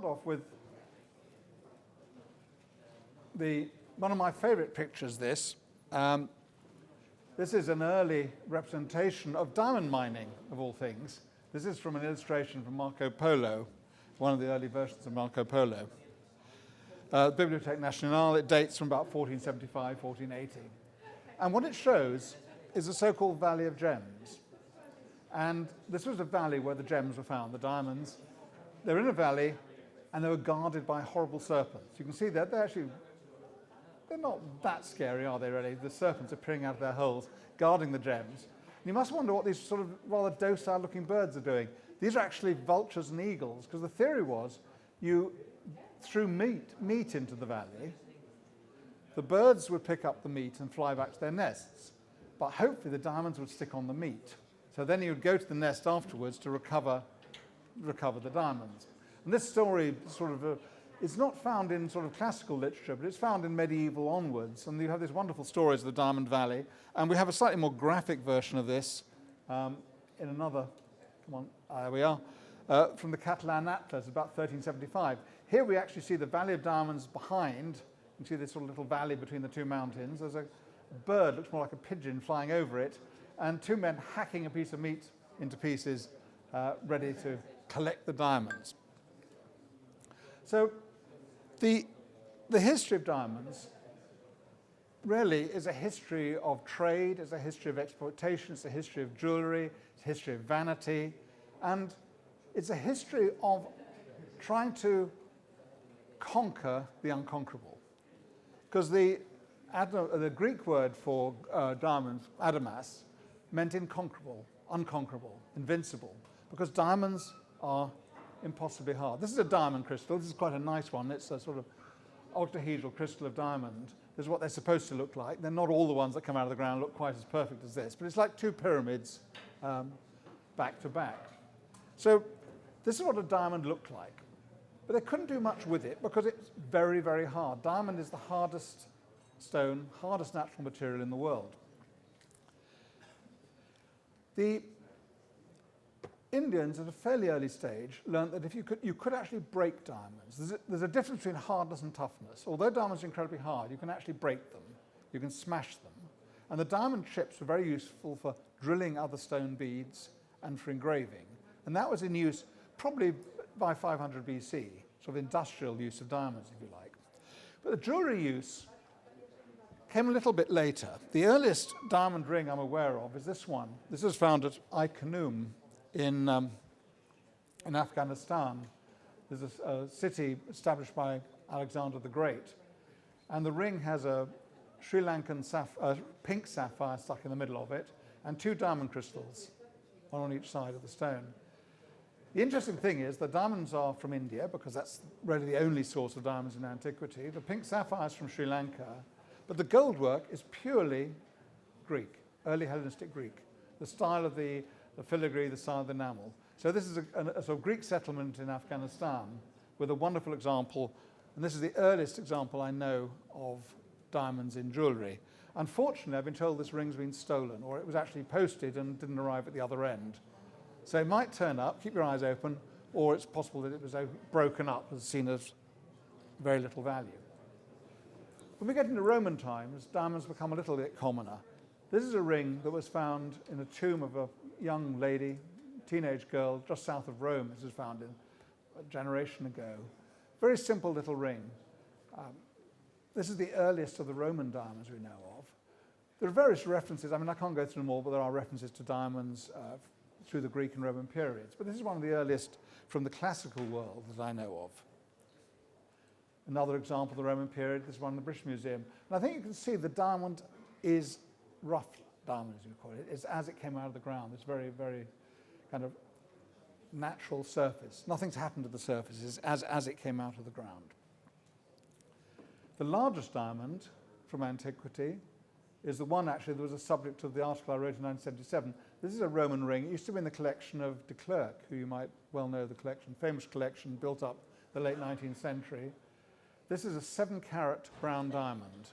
start off with one of my favorite pictures, this. This is an early representation of diamond mining, of all things. This is from an illustration from Marco Polo, one of the early versions of Marco Polo. Bibliothèque Nationale, it dates from about 1475, 1480. And what it shows is the so-called Valley of Gems. And this was a valley where the gems were found, the diamonds. They're in a valley, and they were guarded by horrible serpents. You can see that they're not that scary, are they, really? The serpents are peering out of their holes, guarding the gems. And you must wonder what these sort of rather docile-looking birds are doing. These are actually vultures and eagles, because the theory was you threw meat into the valley. The birds would pick up the meat and fly back to their nests, but hopefully the diamonds would stick on the meat. So then you would go to the nest afterwards to recover the diamonds. And this story it's not found in sort of classical literature, but it's found in medieval onwards. And you have these wonderful stories of the Diamond Valley. And we have a slightly more graphic version of this in another, there we are, from the Catalan Atlas, about 1375. Here we actually see the Valley of Diamonds behind. You can see this sort of little valley between the two mountains. There's a bird, looks more like a pigeon, flying over it, and two men hacking a piece of meat into pieces, ready to collect the diamonds. So the history of diamonds really is a history of trade, it's a history of exploitation, it's a history of jewelry, it's a history of vanity, and it's a history of trying to conquer the unconquerable. Because the Greek word for diamonds, adamas, meant incomparable, unconquerable, invincible, because diamonds are impossibly hard. This is a diamond crystal. This is quite a nice one. It's a sort of octahedral crystal of diamond. This is what they're supposed to look like. They're not all the ones that come out of the ground look quite as perfect as this, but it's like two pyramids back to back. So this is what a diamond looked like. But they couldn't do much with it because it's very, very hard. Diamond is the hardest stone, hardest natural material in the world. The Indians, at a fairly early stage, learned that if you could actually break diamonds. There's a difference between hardness and toughness. Although diamonds are incredibly hard, you can actually break them. You can smash them. And the diamond chips were very useful for drilling other stone beads and for engraving. And that was in use probably by 500 BC, sort of industrial use of diamonds, if you like. But the jewelry use came a little bit later. The earliest diamond ring I'm aware of is this one. This was found at Ai-Khanoum in Afghanistan. There's a city established by Alexander the Great. And the ring has a Sri Lankan pink sapphire stuck in the middle of it and two diamond crystals, one on each side of the stone. The interesting thing is the diamonds are from India because that's really the only source of diamonds in antiquity. The pink sapphire is from Sri Lanka, but the gold work is purely Greek, early Hellenistic Greek. The style of the filigree, the style of the enamel. So this is a sort of Greek settlement in Afghanistan with a wonderful example, and this is the earliest example I know of diamonds in jewellery. Unfortunately, I've been told this ring's been stolen, or it was actually posted and didn't arrive at the other end. So it might turn up, keep your eyes open, or it's possible that it was broken up and seen as very little value. When we get into Roman times, diamonds become a little bit commoner. This is a ring that was found in a tomb of a young lady, teenage girl, just south of Rome. This was found a generation ago. Very simple little ring. This is the earliest of the Roman diamonds we know of. There are various references. I mean, I can't go through them all, but there are references to diamonds through the Greek and Roman periods. But this is one of the earliest from the classical world that I know of. Another example of the Roman period, this is one in the British Museum. And I think you can see the diamond is rough diamond, as you call it. It's as it came out of the ground. It's very, very kind of natural surface. Nothing's happened to the surface. It's as it came out of the ground. The largest diamond from antiquity is the one actually that was a subject of the article I wrote in 1977. This is a Roman ring. It used to be in the collection of de Klerk, who you might well know the collection, famous collection built up the late 19th century. This is a 7-carat brown diamond.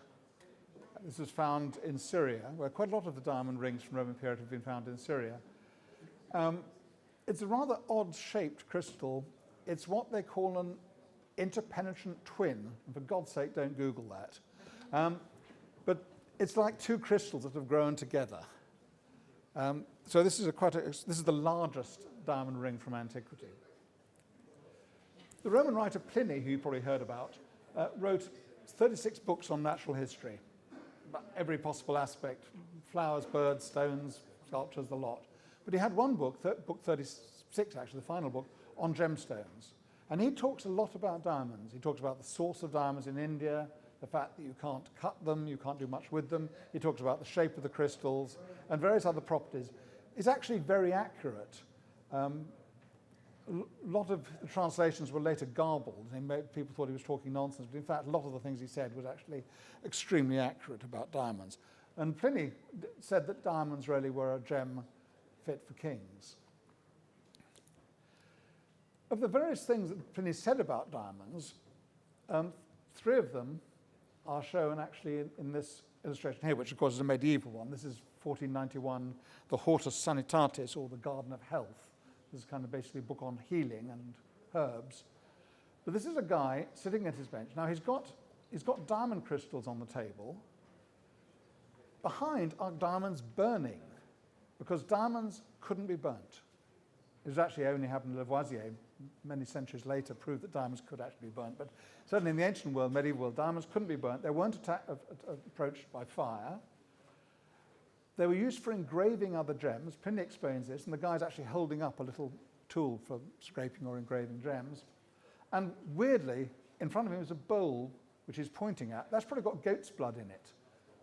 This was found in Syria, where quite a lot of the diamond rings from Roman period have been found in Syria. It's a rather odd-shaped crystal. It's what they call an interpenetrant twin. And for God's sake, don't Google that. But it's like two crystals that have grown together. So this is the largest diamond ring from antiquity. The Roman writer Pliny, who you probably heard about, wrote 36 books on natural history, about every possible aspect, flowers, birds, stones, sculptures, the lot. But he had one book, book 36 actually, the final book, on gemstones. And he talks a lot about diamonds. He talks about the source of diamonds in India, the fact that you can't cut them, you can't do much with them. He talks about the shape of the crystals and various other properties. It's actually very accurate. A lot of the translations were later garbled. People thought he was talking nonsense, but in fact, a lot of the things he said was actually extremely accurate about diamonds. And Pliny said that diamonds really were a gem fit for kings. Of the various things that Pliny said about diamonds, 3 of them are shown actually in this illustration here, which of course is a medieval one. This is 1491, the Hortus Sanitatis, or the Garden of Health. This is kind of basically a book on healing and herbs. But this is a guy sitting at his bench. Now he's got diamond crystals on the table. Behind are diamonds burning, because diamonds couldn't be burnt. It was actually only happened to Lavoisier many centuries later proved that diamonds could actually be burnt. But certainly in the ancient world, medieval world, diamonds couldn't be burnt. They weren't approached by fire. They were used for engraving other gems. Pliny explains this, and the guy's actually holding up a little tool for scraping or engraving gems. And weirdly, in front of him is a bowl which he's pointing at. That's probably got goat's blood in it,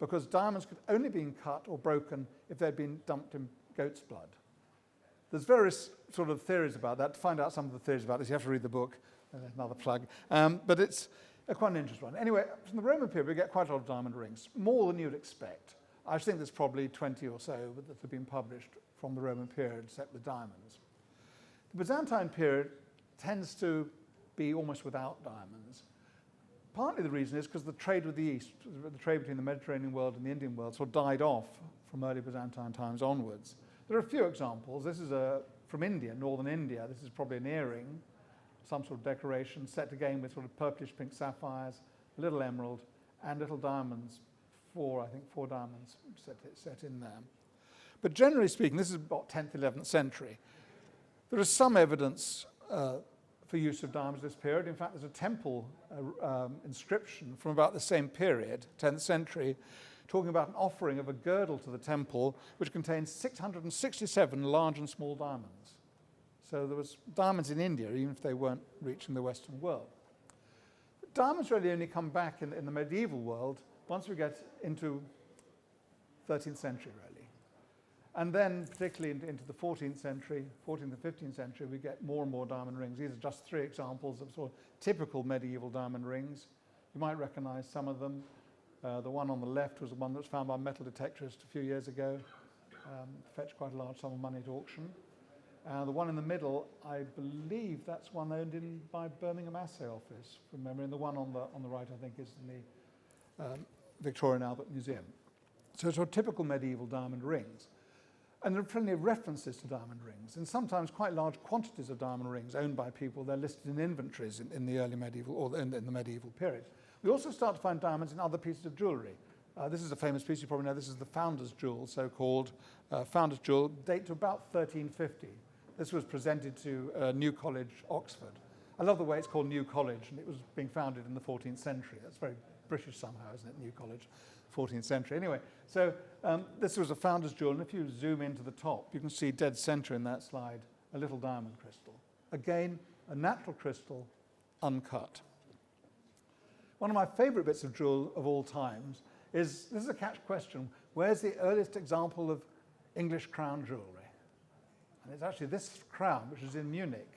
because diamonds could only be cut or broken if they'd been dumped in goat's blood. There's various sort of theories about that. To find out some of the theories about this, you have to read the book. Another plug. But it's quite an interesting one. Anyway, from the Roman period, we get quite a lot of diamond rings, more than you'd expect. I think there's probably 20 or so that have been published from the Roman period, except the diamonds. The Byzantine period tends to be almost without diamonds. Partly the reason is because the trade with the East, the trade between the Mediterranean world and the Indian world, sort of died off from early Byzantine times onwards. There are a few examples. This is from India, northern India. This is probably an earring, some sort of decoration, set again with sort of purplish pink sapphires, a little emerald, and little diamonds. 4 diamonds set in there. But generally speaking, this is about 10th, 11th century. There is some evidence for use of diamonds this period. In fact, there's a temple inscription from about the same period, 10th century, talking about an offering of a girdle to the temple, which contains 667 large and small diamonds. So there was diamonds in India, even if they weren't reaching the Western world. But diamonds really only come back in the medieval world once we get into 13th century, really. And then, particularly into the 14th century, 14th and 15th century, we get more and more diamond rings. These are just 3 examples of sort of typical medieval diamond rings. You might recognize some of them. The one on the left was the one that was found by a metal detectorist a few years ago. Fetched quite a large sum of money at auction. The one in the middle, I believe that's one owned by Birmingham Assay Office, from memory. And the one on the right, I think, is in the Victoria and Albert Museum. So sort of typical medieval diamond rings. And there are plenty of references to diamond rings, and sometimes quite large quantities of diamond rings owned by people. They're listed in inventories in the early medieval, or in the medieval period. We also start to find diamonds in other pieces of jewellery. This is a famous piece, you probably know. This is the Founder's Jewel, so-called Founder's Jewel, date to about 1350. This was presented to New College, Oxford. I love the way it's called New College, and it was being founded in the 14th century. That's very British somehow, isn't it, New College, 14th century. Anyway, so this was a Founder's Jewel, and if you zoom into the top, you can see dead center in that slide, a little diamond crystal. Again, a natural crystal, uncut. One of my favorite bits of jewel of all times is, this is a catch question, where's the earliest example of English crown jewellery? And it's actually this crown, which is in Munich,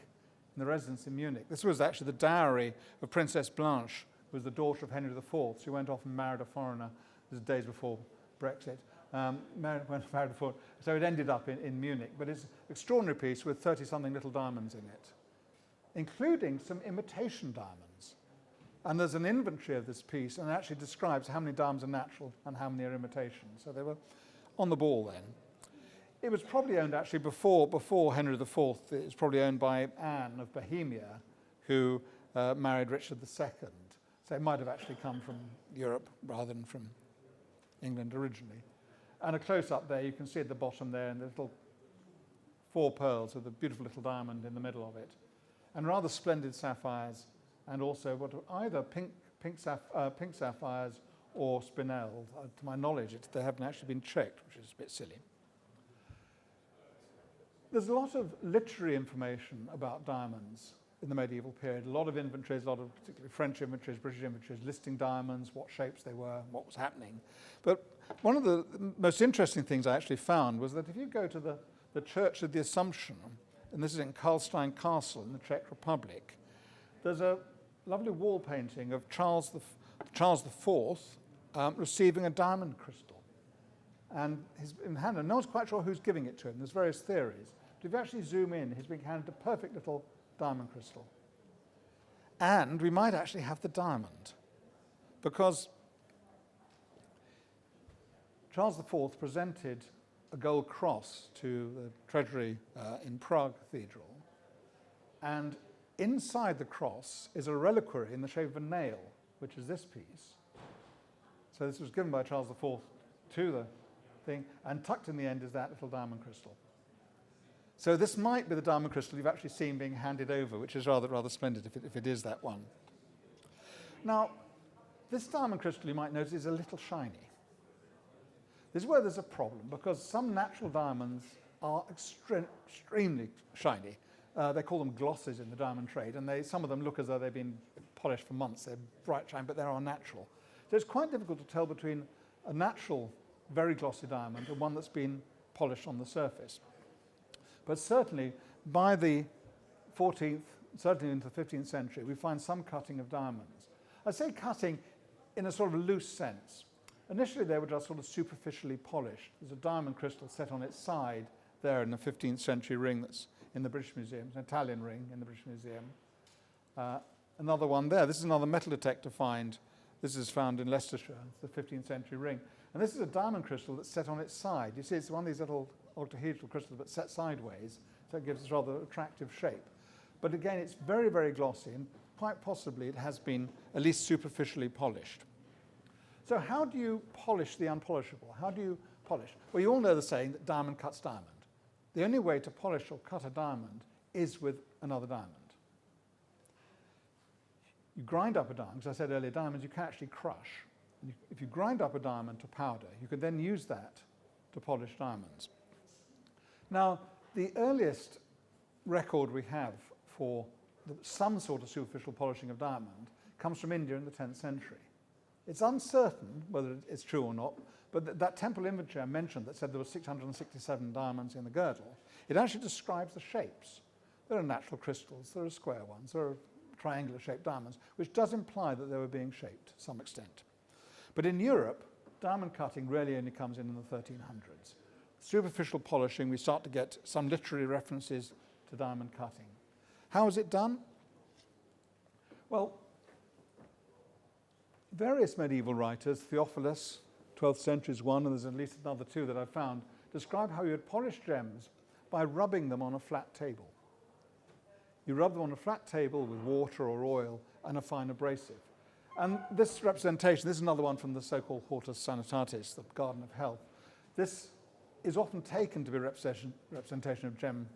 in the residence in Munich. This was actually the dowry of Princess Blanche, who was the daughter of Henry IV. She went off and married a foreigner. This is days before Brexit. Married a foreigner. So it ended up in Munich. But it's an extraordinary piece with 30-something little diamonds in it, including some imitation diamonds. And there's an inventory of this piece, and it actually describes how many diamonds are natural and how many are imitation. So they were on the ball then. It was probably owned actually before Henry IV. It was probably owned by Anne of Bohemia, who married Richard II. So it might have actually come from Europe rather than from England originally. And a close-up there, you can see at the bottom there, and the little 4 pearls with a beautiful little diamond in the middle of it, and rather splendid sapphires, and also what are either pink sapphires or spinel. To my knowledge, they haven't actually been checked, which is a bit silly. There's a lot of literary information about diamonds in the medieval period. A lot of inventories, a lot of particularly French inventories, British inventories, listing diamonds, what shapes they were, what was happening. But one of the most interesting things I actually found was that if you go to the Church of the Assumption, and this is in Karlstein Castle in the Czech Republic, there's a lovely wall painting of Charles IV receiving a diamond crystal. And he's in hand, and no one's quite sure who's giving it to him. There's various theories. But if you actually zoom in, he's being handed a perfect little diamond crystal. And we might actually have the diamond, because Charles IV presented a gold cross to the treasury in Prague Cathedral, and inside the cross is a reliquary in the shape of a nail, which is this piece. So this was given by Charles IV to the thing, and tucked in the end is that little diamond crystal. So this might be the diamond crystal you've actually seen being handed over, which is rather splendid if it is that one. Now, this diamond crystal, you might notice, is a little shiny. This is where there's a problem, because some natural diamonds are extremely shiny. They call them glosses in the diamond trade, and some of them look as though they've been polished for months. They're bright shine, but they are natural. So it's quite difficult to tell between a natural, very glossy diamond and one that's been polished on the surface. But certainly, by the 14th, certainly into the 15th century, we find some cutting of diamonds. I say cutting in a sort of loose sense. Initially, they were just sort of superficially polished. There's a diamond crystal set on its side there in the 15th century ring that's in the British Museum, an Italian ring in the British Museum. Another one there. This is another metal detector find. This is found in Leicestershire. It's the 15th century ring. And this is a diamond crystal that's set on its side. You see, it's one of these little octahedral crystals, but set sideways, so it gives this rather attractive shape. But again, it's very, very glossy, and quite possibly it has been at least superficially polished. So how do you polish the unpolishable? How do you polish? Well, you all know the saying that diamond cuts diamond. The only way to polish or cut a diamond is with another diamond. You grind up a diamond. As I said earlier, diamonds you can actually crush. If you grind up a diamond to powder, you can then use that to polish diamonds. Now, the earliest record we have for some sort of superficial polishing of diamond comes from India in the 10th century. It's uncertain whether it's true or not, but that temple inventory I mentioned that said there were 667 diamonds in the girdle, it actually describes the shapes. There are natural crystals, there are square ones, there are triangular-shaped diamonds, which does imply that they were being shaped to some extent. But in Europe, diamond cutting really only comes in the 1300s. Superficial polishing, we start to get some literary references to diamond cutting. How is it done? Well, various medieval writers, Theophilus, 12th century is one, and there's at least another two that I've found, describe how you would polish gems by rubbing them on a flat table. You rub them on a flat table with water or oil and a fine abrasive. And this representation, this is another one from the so-called Hortus Sanitatis, the Garden of Health. This is often taken to be a representation of gem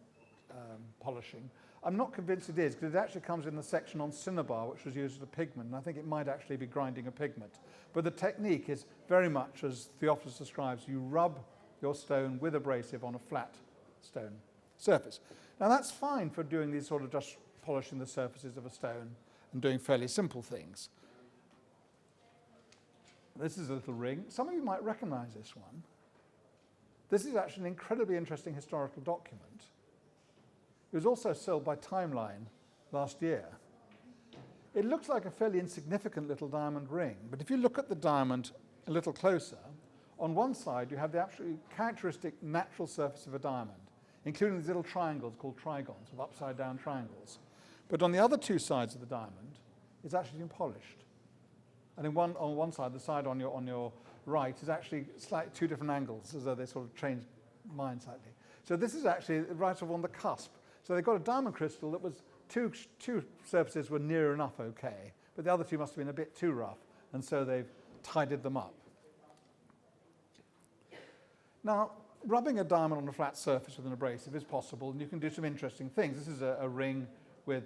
polishing. I'm not convinced it is, because it actually comes in the section on cinnabar, which was used as a pigment, and I think it might actually be grinding a pigment. But the technique is very much as Theophilus describes. You rub your stone with abrasive on a flat stone surface. Now that's fine for doing these sort of just polishing the surfaces of a stone and doing fairly simple things. This is a little ring. Some of you might recognize this one. This is actually an incredibly interesting historical document. It was also sold by Timeline last year. It looks like a fairly insignificant little diamond ring, but if you look at the diamond a little closer, on one side you have the absolutely characteristic natural surface of a diamond, including these little triangles called trigons, or upside-down triangles. But on the other two sides of the diamond, it's actually been polished. And on one side, the side on your right, is actually two different angles, as though they sort of changed mine slightly. So this is actually right on the cusp. So they've got a diamond crystal that was two surfaces were near enough okay, but the other two must have been a bit too rough, and so they've tidied them up. Now, rubbing a diamond on a flat surface with an abrasive is possible, and you can do some interesting things. This is a ring with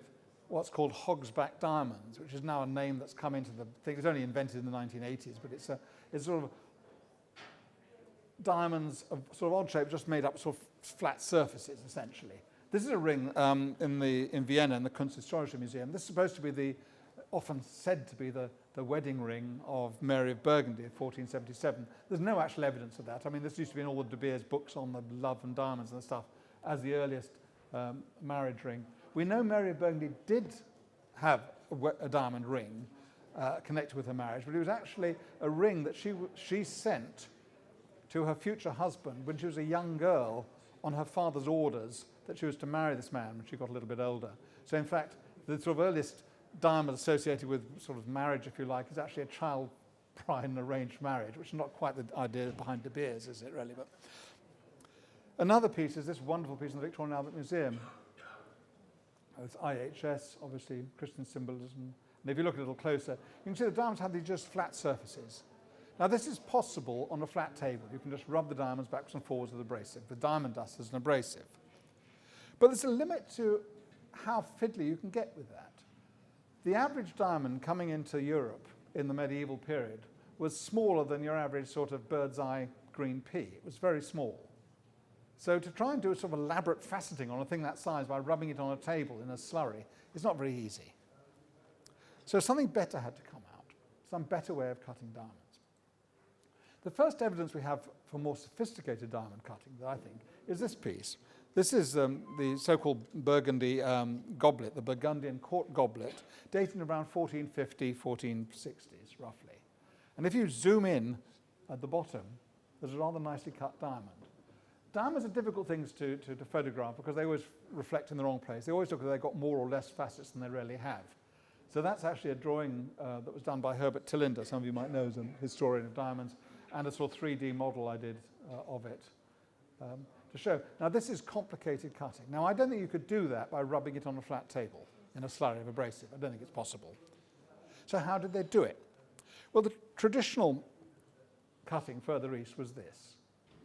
what's called Hogsback Diamonds, which is now a name that's come into the thing. It was only invented in the 1980s, but it's sort of diamonds of sort of odd shape, just made up of sort of flat surfaces, essentially. This is a ring in Vienna, in the Kunsthistorische Museum. This is supposed to be often said to be the wedding ring of Mary of Burgundy of 1477. There's no actual evidence of that. I mean, this used to be in all the De Beers books on the love and diamonds and stuff as the earliest marriage ring. We know Mary of Burgundy did have a diamond ring connected with her marriage, but it was actually a ring that she sent to her future husband when she was a young girl on her father's orders that she was to marry this man when she got a little bit older. So in fact, the sort of earliest diamond associated with sort of marriage, if you like, is actually a child bride and arranged marriage, which is not quite the idea behind De Beers, is it really? But another piece is this wonderful piece in the Victorian Albert Museum. It's IHS, obviously Christian symbolism. And if you look a little closer, you can see the diamonds have these just flat surfaces. Now this is possible on a flat table. You can just rub the diamonds backwards and forwards with abrasive. The diamond dust is an abrasive. But there's a limit to how fiddly you can get with that. The average diamond coming into Europe in the medieval period was smaller than your average sort of bird's eye green pea. It was very small. So to try and do a sort of elaborate faceting on a thing that size by rubbing it on a table in a slurry is not very easy. So something better had to come out, some better way of cutting diamonds. The first evidence we have for more sophisticated diamond cutting, that I think, is this piece. This is the so-called Burgundy goblet, the Burgundian court goblet, dating around 1450, 1460s, roughly. And if you zoom in at the bottom, there's a rather nicely cut diamond. Diamonds are difficult things to photograph because they always reflect in the wrong place. They always look like they've got more or less facets than they really have. So that's actually a drawing that was done by Herbert Tillinder, some of you might know as a historian of diamonds, and a sort of 3D model I did of it. To show. Now this is complicated cutting. Now I don't think you could do that by rubbing it on a flat table in a slurry of abrasive. I don't think it's possible. So how did they do it? Well, the traditional cutting further east was this.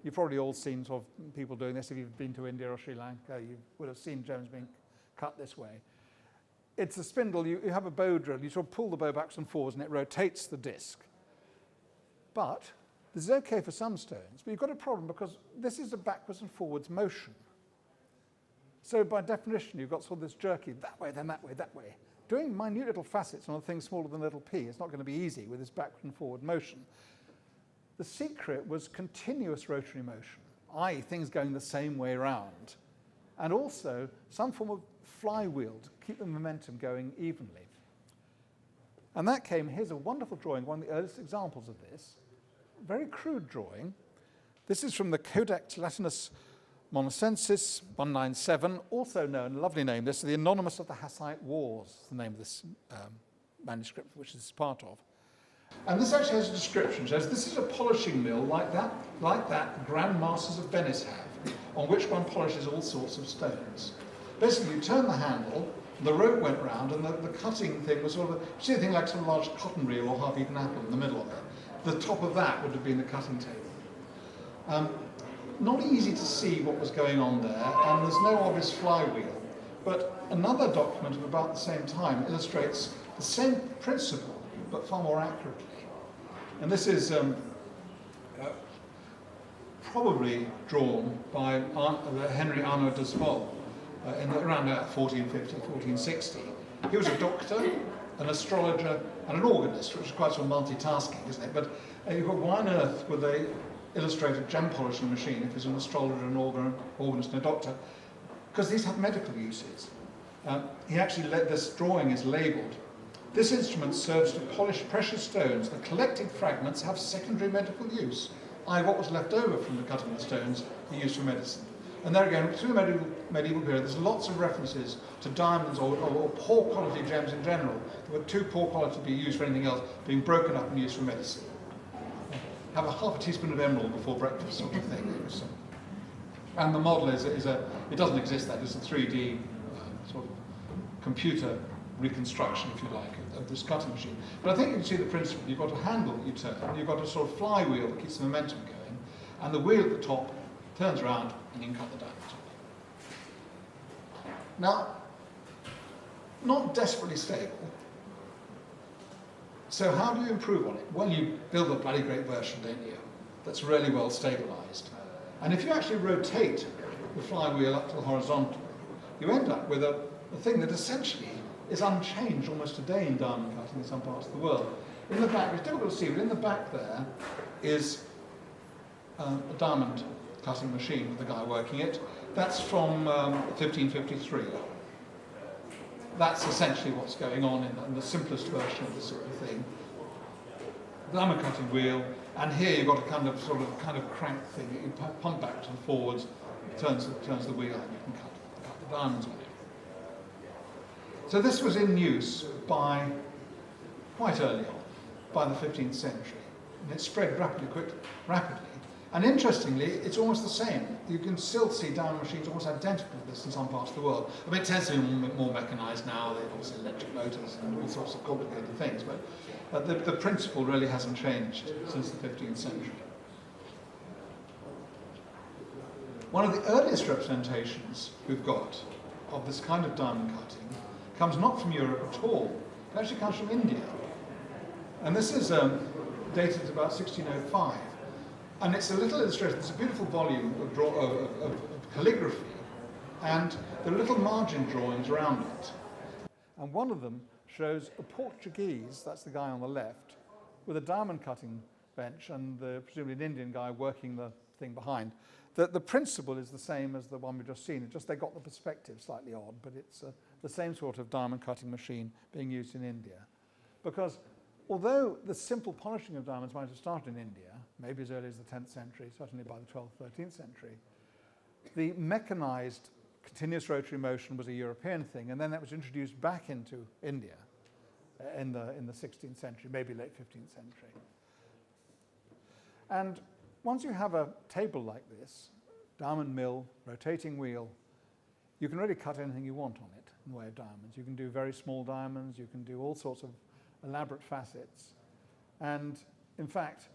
You've probably all seen sort of people doing this. If you've been to India or Sri Lanka, you would have seen gems being cut this way. It's a spindle. You have a bow drill. You sort of pull the bow backwards and forwards and it rotates the disc. But this is okay for some stones, but you've got a problem because this is a backwards and forwards motion. So by definition, you've got sort of this jerky, that way, then that way, that way. Doing minute little facets on a thing smaller than a little p is not going to be easy with this backward and forward motion. The secret was continuous rotary motion, i.e. things going the same way around, and also some form of flywheel to keep the momentum going evenly. And that came, here's a wonderful drawing, one of the earliest examples of this. Very crude drawing. This is from the Codex Latinus Monacensis 197, also known, lovely name, this is the Anonymous of the Hussite Wars, the name of this manuscript, which this is part of. And this actually has a description. It says this is a polishing mill like that Grand Masters of Venice have, on which one polishes all sorts of stones. Basically, you turn the handle, the rope went round, and the cutting thing was sort of, see a thing like some large cotton reel or half-eaten apple in the middle of it. The top of that would have been the cutting table. Not easy to see what was going on there, and there's no obvious flywheel. But another document of about the same time illustrates the same principle, but far more accurately. And this is probably drawn by Henry Arnaud Desvaux around 1450, 1460. He was a doctor, an astrologer, and an organist, which is quite sort of multitasking, isn't it? But you've got why on earth would they illustrate a gem polishing machine if he's an astrologer, an organist, and a doctor? Because these have medical uses. He actually this drawing is labelled. This instrument serves to polish precious stones. The collected fragments have secondary medical use. What was left over from the cutting of the stones he used for medicine. And there again, through the medieval period, there's lots of references to diamonds or poor quality gems in general that were too poor quality to be used for anything else, being broken up and used for medicine. Have a half a teaspoon of emerald before breakfast sort of thing. And the model it doesn't exist, that is a 3D sort of computer reconstruction, if you like, of this cutting machine. But I think you can see the principle. You've got a handle that you turn, you've got a sort of flywheel that keeps the momentum going, and the wheel at the top turns around and you can cut the diamonds. Now, not desperately stable. So how do you improve on it? Well, you build a bloody great version, don't you? That's really well stabilized. And if you actually rotate the flywheel up to the horizontal, you end up with a thing that essentially is unchanged almost today in diamond cutting in some parts of the world. In the back, it's difficult to see, but in the back there is a diamond cutting machine with the guy working it. That's from 1553. That's essentially what's going on in the simplest version of this sort of thing. Diamond cutting wheel, and here you've got a kind of crank thing that you pump back and forwards, turns the wheel, and you can cut the diamonds with it. So this was in use by quite early on, by the 15th century, and it spread rapidly. And interestingly, it's almost the same. You can still see diamond machines almost identical to this in some parts of the world. I mean, it tends to be more mechanized now. They've obviously electric motors and all sorts of complicated things, but the principle really hasn't changed since the 15th century. One of the earliest representations we've got of this kind of diamond cutting comes not from Europe at all. It actually comes from India. And this is dated about 1605. And it's a little illustration. It's a beautiful volume of calligraphy, and there are little margin drawings around it. And one of them shows a Portuguese, that's the guy on the left, with a diamond cutting bench, and presumably an Indian guy working the thing behind. The principle is the same as the one we've just seen. It's just they got the perspective slightly odd, but it's the same sort of diamond cutting machine being used in India. Because although the simple polishing of diamonds might have started in India, maybe as early as the 10th century, certainly by the 12th, 13th century, the mechanized continuous rotary motion was a European thing, and then that was introduced back into India in the 16th century, maybe late 15th century. And once you have a table like this, diamond mill, rotating wheel, you can really cut anything you want on it in the way of diamonds. You can do very small diamonds, you can do all sorts of elaborate facets. And in fact,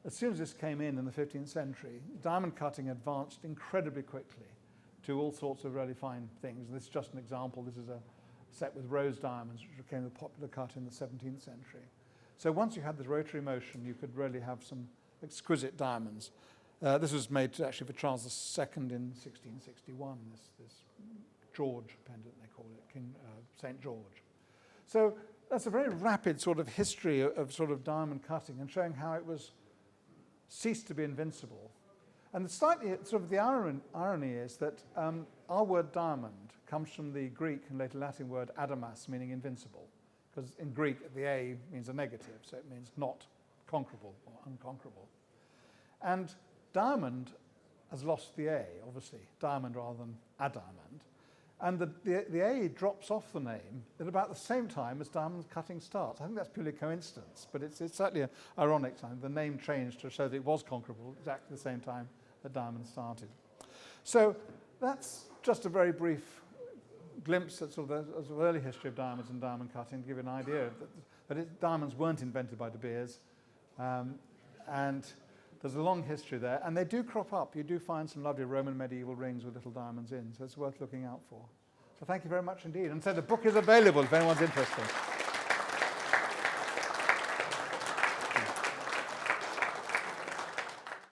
as soon as this came in the 15th century, diamond cutting advanced incredibly quickly to all sorts of really fine things. This is just an example. This is a set with rose diamonds, which became a popular cut in the 17th century. So once you had this rotary motion, you could really have some exquisite diamonds. This was made actually for Charles II in 1661, this George pendant, they call it, King St. George. So that's a very rapid sort of history of sort of diamond cutting and showing how it was ceased to be invincible. And slightly sort of the irony is that our word diamond comes from the Greek and later Latin word adamas, meaning invincible, because in Greek the A means a negative, so it means not conquerable or unconquerable. And diamond has lost the A, obviously, diamond rather than a diamond. And the A drops off the name at about the same time as diamond cutting starts. I think that's purely coincidence, but it's certainly an ironic sign. The name changed to show that it was conquerable exactly the same time that diamond started. So that's just a very brief glimpse at sort of the early history of diamonds and diamond cutting, to give you an idea that diamonds weren't invented by De Beers. And there's a long history there, and they do crop up. You do find some lovely Roman medieval rings with little diamonds in, so it's worth looking out for. So thank you very much indeed. And so the book is available if anyone's interested.